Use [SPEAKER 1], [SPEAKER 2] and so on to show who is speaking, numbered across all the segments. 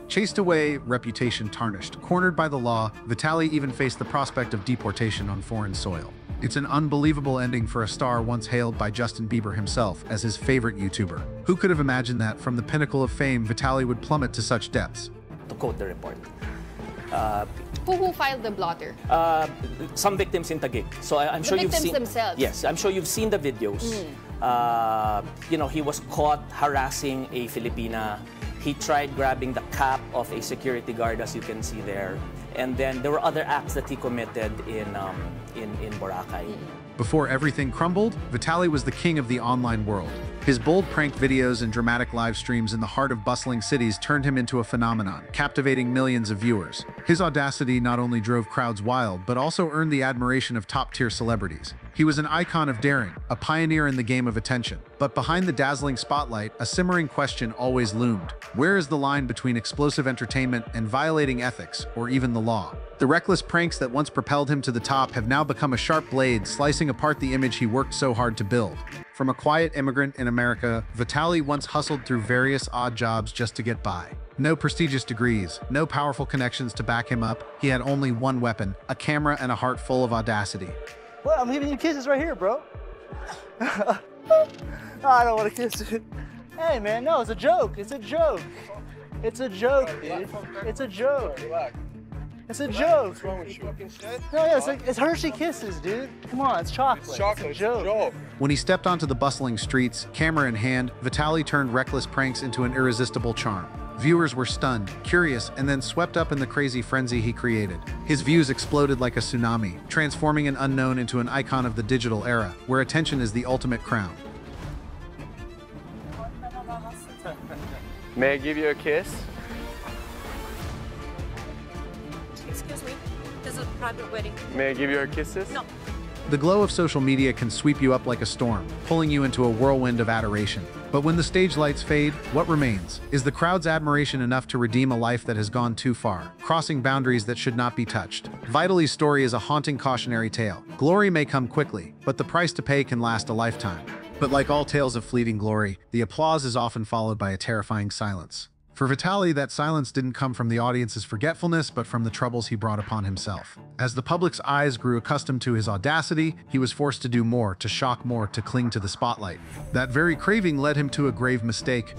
[SPEAKER 1] Chased away, reputation tarnished. Cornered by the law, Vitaly even faced the prospect of deportation on foreign soil. It's an unbelievable ending for a star once hailed by Justin Bieber himself as his favorite YouTuber. Who could have imagined that from the pinnacle of fame, Vitaly would plummet to such depths?
[SPEAKER 2] To quote the report.
[SPEAKER 3] Who filed the blotter?
[SPEAKER 2] Some victims in Taguig. So I'm sure you've seen.
[SPEAKER 3] Themselves.
[SPEAKER 2] Yes, I'm sure you've seen the videos. You know, he was caught harassing a Filipina. He tried grabbing the cap of a security guard, as you can see there. And then there were other acts that he committed in Boracay.
[SPEAKER 1] Before everything crumbled, Vitaly was the king of the online world. His bold prank videos and dramatic live streams in the heart of bustling cities turned him into a phenomenon, captivating millions of viewers. His audacity not only drove crowds wild, but also earned the admiration of top-tier celebrities. He was an icon of daring, a pioneer in the game of attention. But behind the dazzling spotlight, a simmering question always loomed. Where is the line between explosive entertainment and violating ethics, or even the law? The reckless pranks that once propelled him to the top have now become a sharp blade, slicing apart the image he worked so hard to build. From a quiet immigrant in America, Vitaly once hustled through various odd jobs just to get by. No prestigious degrees, no powerful connections to back him up. He had only one weapon, a camera and a heart full of audacity.
[SPEAKER 4] Well, I'm giving you kisses right here, bro. No, I don't want to kiss it. Hey, man, no, it's a joke. It's a joke. It's a joke, dude. It's a joke. It's a joke.
[SPEAKER 5] What's wrong with you?
[SPEAKER 4] No, yeah, it's Hershey Kisses, dude. Come on, it's chocolate.
[SPEAKER 5] It's chocolate.
[SPEAKER 4] It's a joke.
[SPEAKER 1] When he stepped onto the bustling streets, camera in hand, Vitaly turned reckless pranks into an irresistible charm. Viewers were stunned, curious, and then swept up in the crazy frenzy he created. His views exploded like a tsunami, transforming an unknown into an icon of the digital era, where attention is the ultimate crown.
[SPEAKER 5] May I give you a kiss?
[SPEAKER 6] Excuse me, there's a private wedding.
[SPEAKER 5] May I give you your kisses?
[SPEAKER 6] No.
[SPEAKER 1] The glow of social media can sweep you up like a storm, pulling you into a whirlwind of adoration. But when the stage lights fade, what remains? Is the crowd's admiration enough to redeem a life that has gone too far, crossing boundaries that should not be touched? Vitaly's story is a haunting cautionary tale. Glory may come quickly, but the price to pay can last a lifetime. But like all tales of fleeting glory, the applause is often followed by a terrifying silence. For Vitaly, that silence didn't come from the audience's forgetfulness, but from the troubles he brought upon himself. As the public's eyes grew accustomed to his audacity, he was forced to do more, to shock more, to cling to the spotlight. That very craving led him to a grave mistake.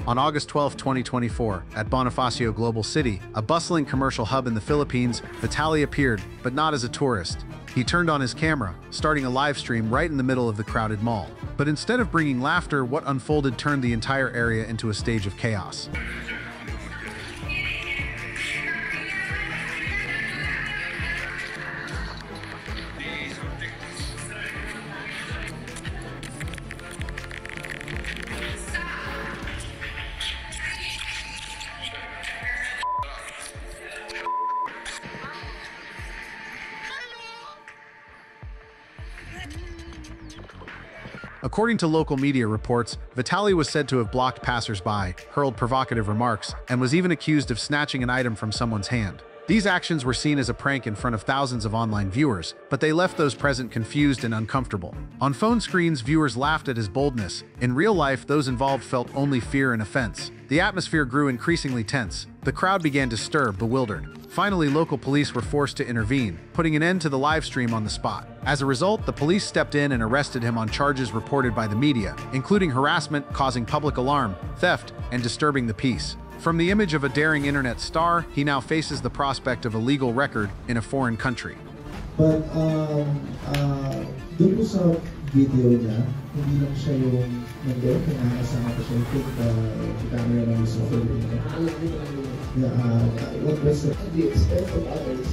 [SPEAKER 1] On August 12, 2024, at Bonifacio Global City, a bustling commercial hub in the Philippines, Vitaly appeared, but not as a tourist. He turned on his camera, starting a live stream right in the middle of the crowded mall. But instead of bringing laughter, what unfolded turned the entire area into a stage of chaos. According to local media reports, Vitaly was said to have blocked passers-by, hurled provocative remarks, and was even accused of snatching an item from someone's hand. These actions were seen as a prank in front of thousands of online viewers, but they left those present confused and uncomfortable. On phone screens, viewers laughed at his boldness. In real life, those involved felt only fear and offense. The atmosphere grew increasingly tense. The crowd began to stir, bewildered. Finally, local police were forced to intervene, putting an end to the live stream on the spot. As a result, the police stepped in and arrested him on charges reported by the media, including harassment, causing public alarm, theft, and disturbing the peace. From the image of a daring internet star, he now faces the prospect of a legal record in a foreign country.
[SPEAKER 7] But dun po sa video niya, hindi lang siya yung nandun, kinakasama ko siya yung camera ng sa Philippines. What was the extent of others?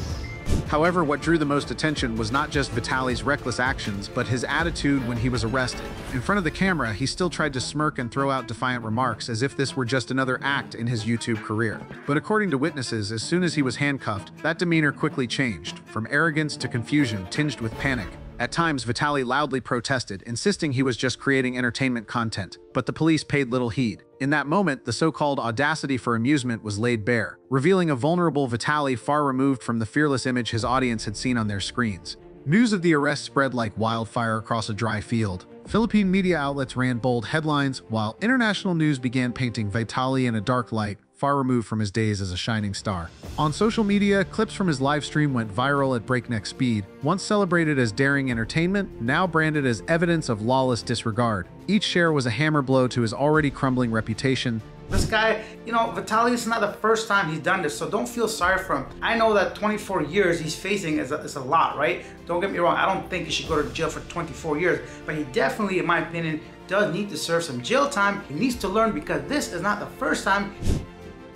[SPEAKER 1] However, what drew the most attention was not just Vitaly's reckless actions, but his attitude when he was arrested. In front of the camera, he still tried to smirk and throw out defiant remarks as if this were just another act in his YouTube career. But according to witnesses, as soon as he was handcuffed, that demeanor quickly changed, from arrogance to confusion tinged with panic. At times, Vitaly loudly protested, insisting he was just creating entertainment content, but the police paid little heed. In that moment, the so-called audacity for amusement was laid bare, revealing a vulnerable Vitaly far removed from the fearless image his audience had seen on their screens. News of the arrest spread like wildfire across a dry field. Philippine media outlets ran bold headlines, while international news began painting Vitaly in a dark light, far removed from his days as a shining star. On social media, clips from his live stream went viral at breakneck speed, once celebrated as daring entertainment, now branded as evidence of lawless disregard. Each share was a hammer blow to his already crumbling reputation.
[SPEAKER 8] This guy, Vitaly, is not the first time he's done this, so don't feel sorry for him. I know that 24 years he's facing is a lot, right? Don't get me wrong, I don't think he should go to jail for 24 years, but he definitely, in my opinion, does need to serve some jail time. He needs to learn because this is not the first time.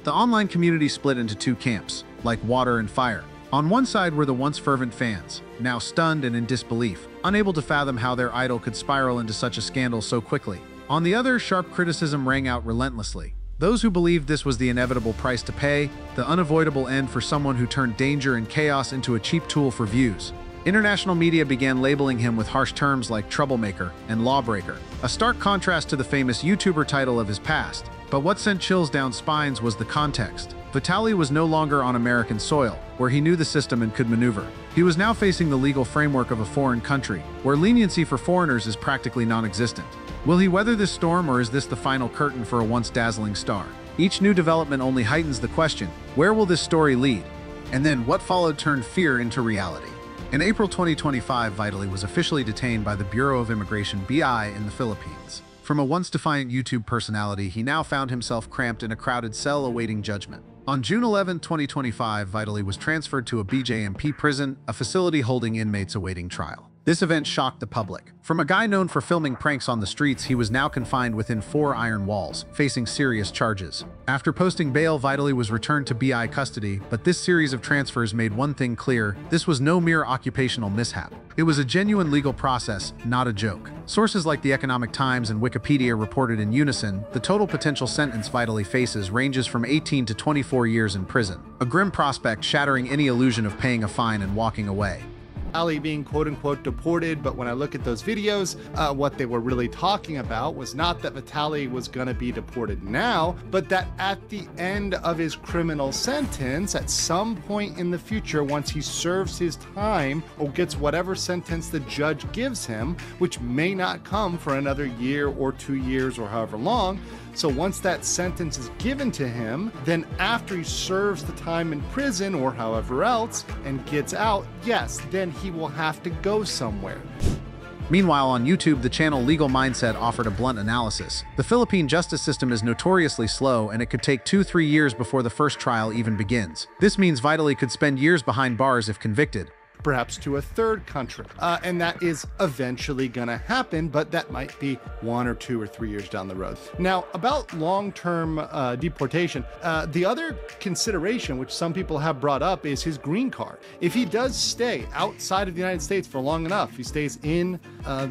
[SPEAKER 1] The online community split into two camps, like water and fire. On one side were the once fervent fans, now stunned and in disbelief, unable to fathom how their idol could spiral into such a scandal so quickly. On the other, sharp criticism rang out relentlessly. Those who believed this was the inevitable price to pay, the unavoidable end for someone who turned danger and chaos into a cheap tool for views. International media began labeling him with harsh terms like troublemaker and lawbreaker, a stark contrast to the famous YouTuber title of his past. But what sent chills down spines was the context. Vitaly was no longer on American soil, where he knew the system and could maneuver. He was now facing the legal framework of a foreign country, where leniency for foreigners is practically non-existent. Will he weather this storm, or is this the final curtain for a once dazzling star? Each new development only heightens the question, where will this story lead? And then what followed turned fear into reality. In April 2025, Vitaly was officially detained by the Bureau of Immigration (BI) in the Philippines. From a once defiant YouTube personality, he now found himself cramped in a crowded cell awaiting judgment. On June 11, 2025, Vitaly was transferred to a BJMP prison, a facility holding inmates awaiting trial. This event shocked the public. From a guy known for filming pranks on the streets, he was now confined within 4 iron walls, facing serious charges. After posting bail, Vitaly was returned to BI custody, but this series of transfers made one thing clear: this was no mere occupational mishap. It was a genuine legal process, not a joke. Sources like the Economic Times and Wikipedia reported in unison, the total potential sentence Vitaly faces ranges from 18 to 24 years in prison, a grim prospect shattering any illusion of paying a fine and walking away.
[SPEAKER 9] Vitaly being quote-unquote deported, but when I look at those videos, what they were really talking about was not that Vitaly was going to be deported now, but that at the end of his criminal sentence, at some point in the future, once he serves his time or gets whatever sentence the judge gives him, which may not come for another year or 2 years or however long. So once that sentence is given to him, then after he serves the time in prison or however else and gets out, yes, then he will have to go somewhere.
[SPEAKER 1] Meanwhile, on YouTube, the channel Legal Mindset offered a blunt analysis. The Philippine justice system is notoriously slow, and it could take 2-3 years before the first trial even begins. This means Vitaly could spend years behind bars if convicted.
[SPEAKER 9] Perhaps to a third country. And that is eventually gonna happen, but that might be 1 or 2 or 3 years down the road. Now, about long-term deportation, the other consideration, which some people have brought up, is his green card. If he does stay outside of the United States for long enough, he stays in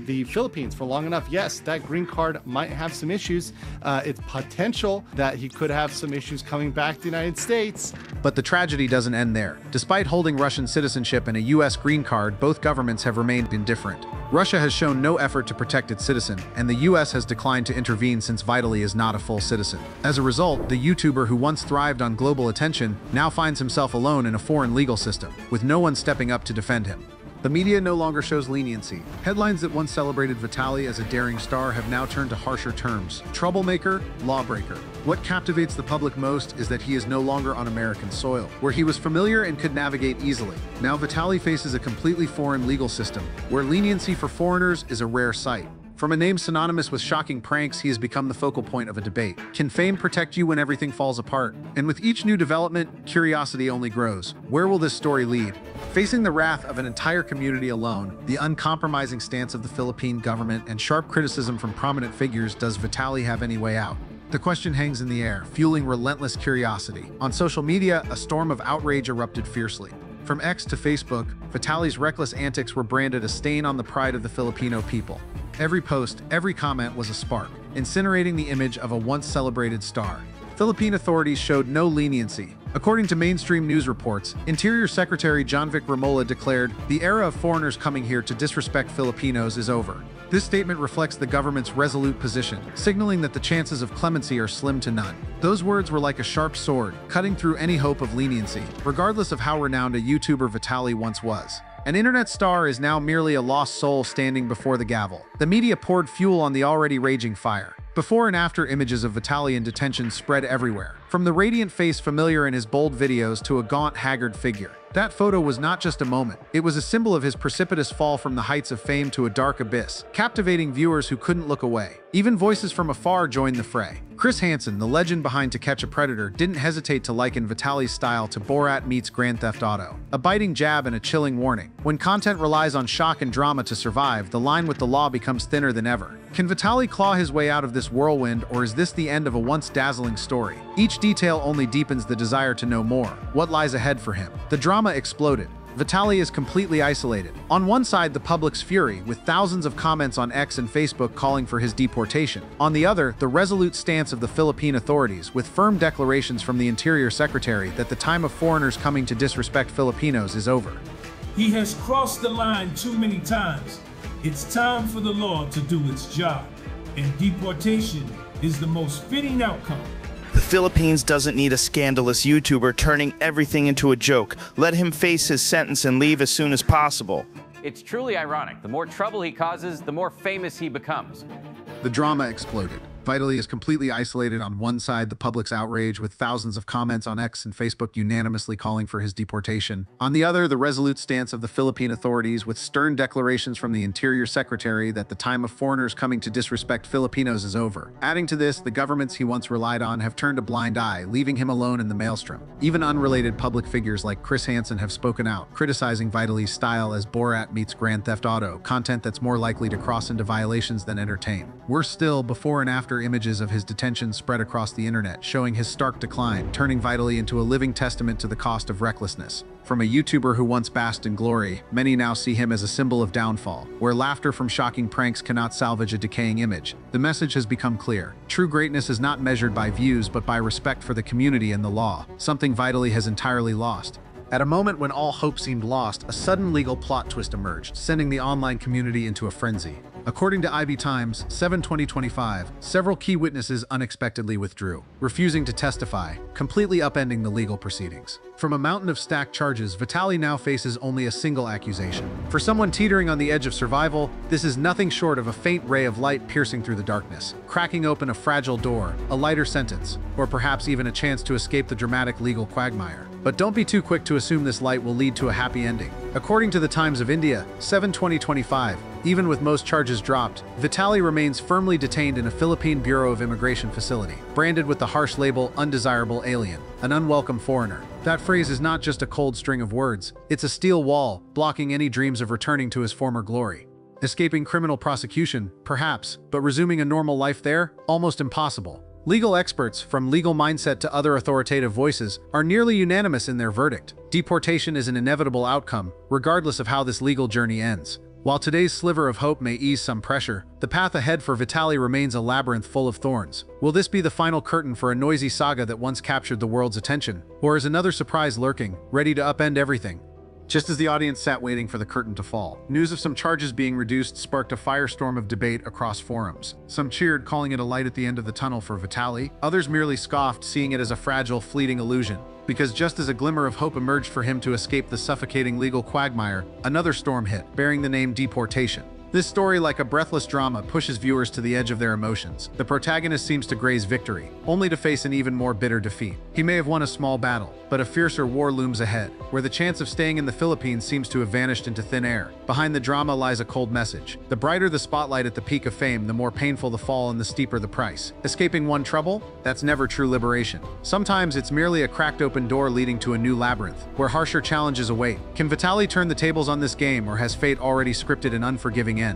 [SPEAKER 9] the Philippines for long enough, yes, that green card might have some issues. It's potential that he could have some issues coming back to the United States.
[SPEAKER 1] But the tragedy doesn't end there. Despite holding Russian citizenship and a U.S. green card, both governments have remained indifferent. Russia has shown no effort to protect its citizen, and the U.S. has declined to intervene since Vitaly is not a full citizen. As a result, the YouTuber who once thrived on global attention now finds himself alone in a foreign legal system, with no one stepping up to defend him. The media no longer shows leniency. Headlines that once celebrated Vitaly as a daring star have now turned to harsher terms: troublemaker, lawbreaker. What captivates the public most is that he is no longer on American soil, where he was familiar and could navigate easily. Now Vitaly faces a completely foreign legal system, where leniency for foreigners is a rare sight. From a name synonymous with shocking pranks, he has become the focal point of a debate. Can fame protect you when everything falls apart? And with each new development, curiosity only grows. Where will this story lead? Facing the wrath of an entire community alone, the uncompromising stance of the Philippine government, and sharp criticism from prominent figures, does Vitaly have any way out? The question hangs in the air, fueling relentless curiosity. On social media, a storm of outrage erupted fiercely. From X to Facebook, Vitaly's reckless antics were branded a stain on the pride of the Filipino people. Every post, every comment was a spark, incinerating the image of a once-celebrated star. Philippine authorities showed no leniency. According to mainstream news reports, Interior Secretary Jonvic Remola declared, "The era of foreigners coming here to disrespect Filipinos is over." This statement reflects the government's resolute position, signaling that the chances of clemency are slim to none. Those words were like a sharp sword, cutting through any hope of leniency, regardless of how renowned a YouTuber Vitaly once was. An internet star is now merely a lost soul standing before the gavel. The media poured fuel on the already raging fire. Before and after images of Vitaly in detention spread everywhere, from the radiant face familiar in his bold videos to a gaunt, haggard figure. That photo was not just a moment, it was a symbol of his precipitous fall from the heights of fame to a dark abyss, captivating viewers who couldn't look away. Even voices from afar joined the fray. Chris Hansen, the legend behind To Catch a Predator, didn't hesitate to liken Vitaly's style to Borat meets Grand Theft Auto. A biting jab and a chilling warning. When content relies on shock and drama to survive, the line with the law becomes thinner than ever. Can Vitaly claw his way out of this whirlwind, or is this the end of a once dazzling story? Each detail only deepens the desire to know more. What lies ahead for him? The drama exploded. Vitaly is completely isolated. On one side, the public's fury, with thousands of comments on X and Facebook calling for his deportation. On the other, the resolute stance of the Philippine authorities, with firm declarations from the Interior Secretary that the time of foreigners coming to disrespect Filipinos is over.
[SPEAKER 10] He has crossed the line too many times. It's time for the law to do its job, and deportation is the most fitting outcome.
[SPEAKER 11] The Philippines doesn't need a scandalous YouTuber turning everything into a joke. Let him face his sentence and leave as soon as possible.
[SPEAKER 12] It's truly ironic. The more trouble he causes, the more famous he becomes.
[SPEAKER 1] The drama exploded. Vitaly is completely isolated. On one side, the public's outrage, with thousands of comments on X and Facebook unanimously calling for his deportation. On the other, the resolute stance of the Philippine authorities, with stern declarations from the Interior Secretary that the time of foreigners coming to disrespect Filipinos is over. Adding to this, the governments he once relied on have turned a blind eye, leaving him alone in the maelstrom. Even unrelated public figures like Chris Hansen have spoken out, criticizing Vitaly's style as Borat meets Grand Theft Auto, content that's more likely to cross into violations than entertain. Worse still, before and after images of his detention spread across the internet, showing his stark decline, turning Vitaly into a living testament to the cost of recklessness. From a YouTuber who once basked in glory, many now see him as a symbol of downfall. Where laughter from shocking pranks cannot salvage a decaying image, the message has become clear. True greatness is not measured by views but by respect for the community and the law, something Vitaly has entirely lost. At a moment when all hope seemed lost, a sudden legal plot twist emerged, sending the online community into a frenzy. According to IB Times, 7/20/25, several key witnesses unexpectedly withdrew, refusing to testify, completely upending the legal proceedings. From a mountain of stacked charges, Vitaly now faces only a single accusation. For someone teetering on the edge of survival, this is nothing short of a faint ray of light piercing through the darkness, cracking open a fragile door, a lighter sentence, or perhaps even a chance to escape the dramatic legal quagmire. But don't be too quick to assume this light will lead to a happy ending. According to the Times of India, 7/20/25, even with most charges dropped, Vitaly remains firmly detained in a Philippine Bureau of Immigration facility, branded with the harsh label undesirable alien, an unwelcome foreigner. That phrase is not just a cold string of words, it's a steel wall, blocking any dreams of returning to his former glory. Escaping criminal prosecution, perhaps, but resuming a normal life there? Almost impossible. Legal experts, from Legal Mindset to other authoritative voices, are nearly unanimous in their verdict. Deportation is an inevitable outcome, regardless of how this legal journey ends. While today's sliver of hope may ease some pressure, the path ahead for Vitaly remains a labyrinth full of thorns. Will this be the final curtain for a noisy saga that once captured the world's attention? Or is another surprise lurking, ready to upend everything? Just as the audience sat waiting for the curtain to fall, news of some charges being reduced sparked a firestorm of debate across forums. Some cheered, calling it a light at the end of the tunnel for Vitaly. Others merely scoffed, seeing it as a fragile, fleeting illusion. Because just as a glimmer of hope emerged for him to escape the suffocating legal quagmire, another storm hit, bearing the name deportation. This story, like a breathless drama, pushes viewers to the edge of their emotions. The protagonist seems to graze victory, only to face an even more bitter defeat. He may have won a small battle, but a fiercer war looms ahead, where the chance of staying in the Philippines seems to have vanished into thin air. Behind the drama lies a cold message. The brighter the spotlight at the peak of fame, the more painful the fall and the steeper the price. Escaping one trouble? That's never true liberation. Sometimes it's merely a cracked open door leading to a new labyrinth, where harsher challenges await. Can Vitaly turn the tables on this game, or has fate already scripted an unforgiving end?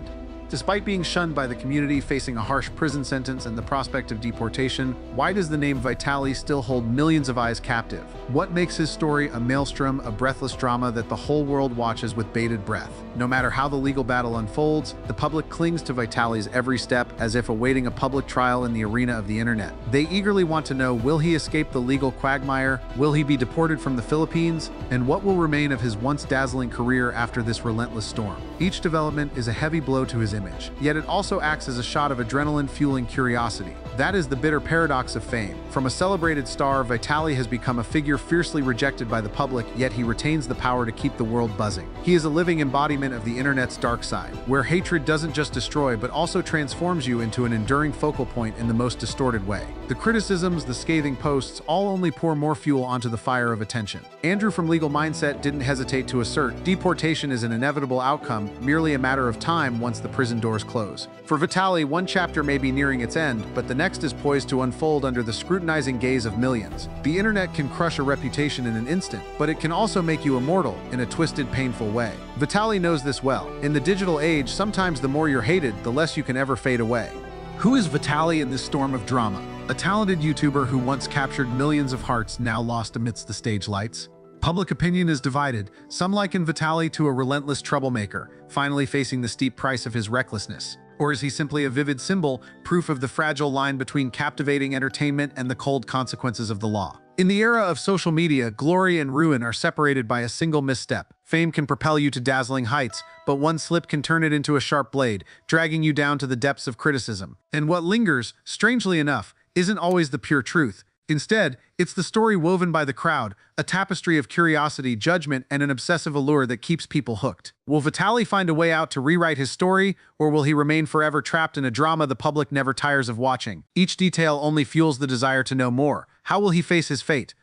[SPEAKER 1] Despite being shunned by the community, facing a harsh prison sentence and the prospect of deportation, why does the name Vitaly still hold millions of eyes captive? What makes his story a maelstrom, a breathless drama that the whole world watches with bated breath? No matter how the legal battle unfolds, the public clings to Vitaly's every step as if awaiting a public trial in the arena of the internet. They eagerly want to know, will he escape the legal quagmire? Will he be deported from the Philippines? And what will remain of his once dazzling career after this relentless storm? Each development is a heavy blow to his image, yet it also acts as a shot of adrenaline fueling curiosity. That is the bitter paradox of fame. From a celebrated star, Vitaly has become a figure fiercely rejected by the public, yet he retains the power to keep the world buzzing. He is a living embodiment of the internet's dark side, where hatred doesn't just destroy but also transforms you into an enduring focal point in the most distorted way. The criticisms, the scathing posts, all only pour more fuel onto the fire of attention. Andrew from Legal Mindset didn't hesitate to assert, deportation is an inevitable outcome, merely a matter of time once the prison doors close. For Vitaly, one chapter may be nearing its end, but the next is poised to unfold under the scrutinizing gaze of millions. The internet can crush a reputation in an instant, but it can also make you immortal in a twisted, painful way. Vitaly knows this well. In the digital age, sometimes the more you're hated, the less you can ever fade away. Who is Vitaly in this storm of drama? A talented YouTuber who once captured millions of hearts, now lost amidst the stage lights? Public opinion is divided. Some liken Vitaly to a relentless troublemaker, finally facing the steep price of his recklessness. Or is he simply a vivid symbol, proof of the fragile line between captivating entertainment and the cold consequences of the law? In the era of social media, glory and ruin are separated by a single misstep. Fame can propel you to dazzling heights, but one slip can turn it into a sharp blade, dragging you down to the depths of criticism. And what lingers, strangely enough, isn't always the pure truth. Instead, it's the story woven by the crowd, a tapestry of curiosity, judgment, and an obsessive allure that keeps people hooked. Will Vitaly find a way out to rewrite his story, or will he remain forever trapped in a drama the public never tires of watching? Each detail only fuels the desire to know more. How will he face his fate?